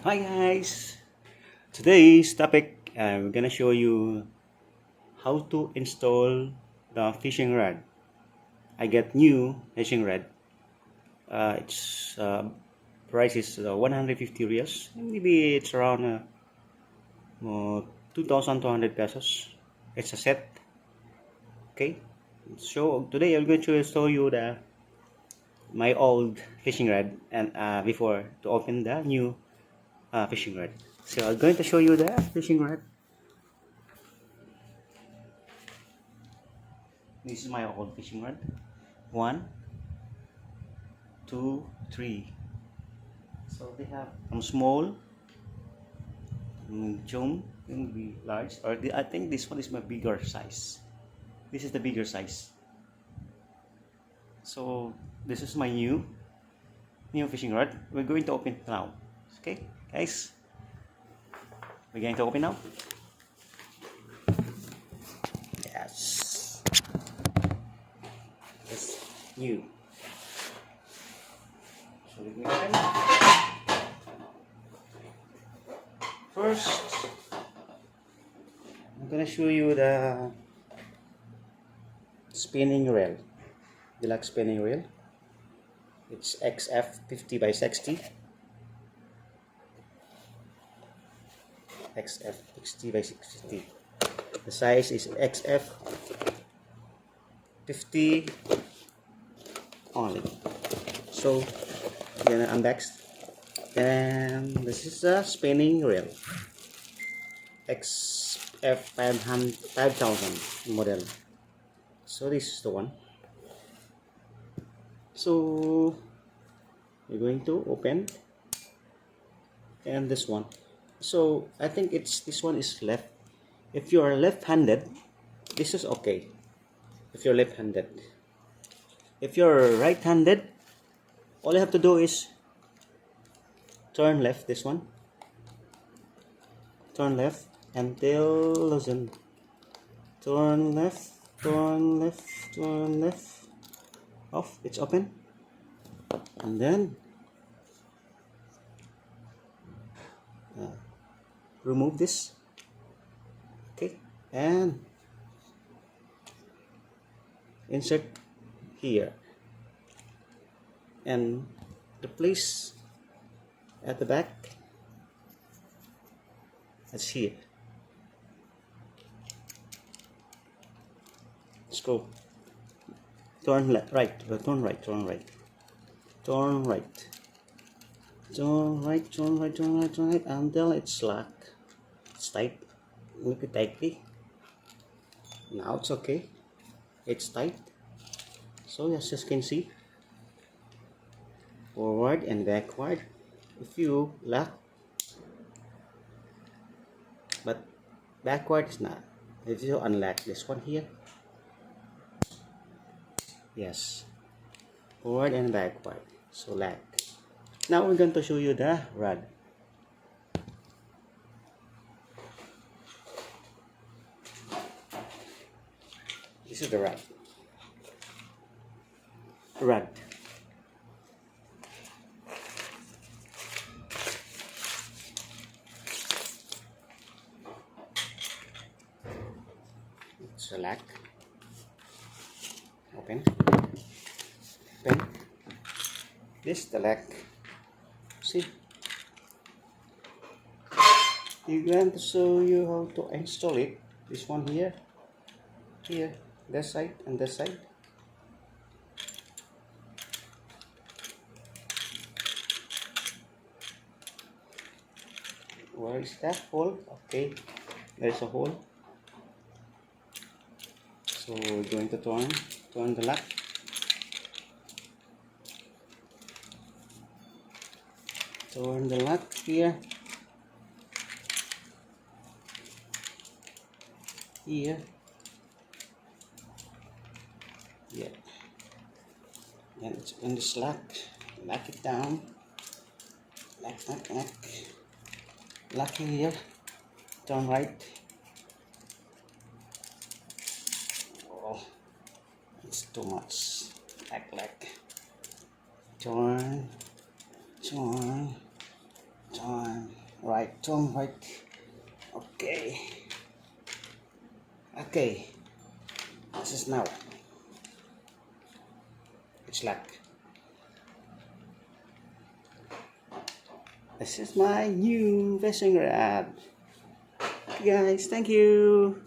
Hi guys! Today's topic, I'm gonna show you how to install the fishing rod. I got new fishing rod. Its price is 150 reals. Maybe it's around 2,200 pesos. It's a set. Okay. So today I'm going to show you the my old fishing rod and before to open the new fishing rod. So I'm going to show you the fishing rod. This is my old fishing rod. One, two, three. So they have some small, medium, and be large. I think this one is my bigger size. This is the bigger size. So this is my new fishing rod. We're going to open it now. Okay, guys. We're going to open now. Yes. It's new. So we're going to open. First, I'm gonna show you the spinning reel, deluxe spinning reel. It's XF 50 by 60. XF 60 by 60. The size is XF 50 only. So, gonna unbox. And this is a spinning reel. XF 5000 model. So this is the one. So we're going to open, and this one. So I think this one is left. If you are left-handed, this is okay. If you're left-handed, if you're right-handed, all you have to do is turn left. This one, turn left until loosen. Turn left, turn left, turn left. Off. It's open, and then remove this. Okay, and insert here, and the place at the back, that's here. Let's go. Turn right, turn right, turn right, turn right, turn right, turn right, turn right, turn right until it's lock. It's tight. Look it tightly. Now it's okay. It's tight. So as you can see, forward and backward. If you lock, but backward is not. If you unlock this one here, yes, forward and backward. So lock. Now we're going to show you the rod. This is the rod. Rod. It's a lock. Open. Open. This is the lock. See? I'm going to show you how to install it. This one here, this side and this side. Where is that hole? Okay, there's a hole. So we're going to turn the lock. Turn the lock here. Here. Yeah. And it's in this lock. Lock it down. Lock. Lock here. Turn right. Oh, it's too much. Lock. Turn. right, turn right. Okay. Okay. This is now. It's locked. This is my new fishing rod. Okay, guys, thank you.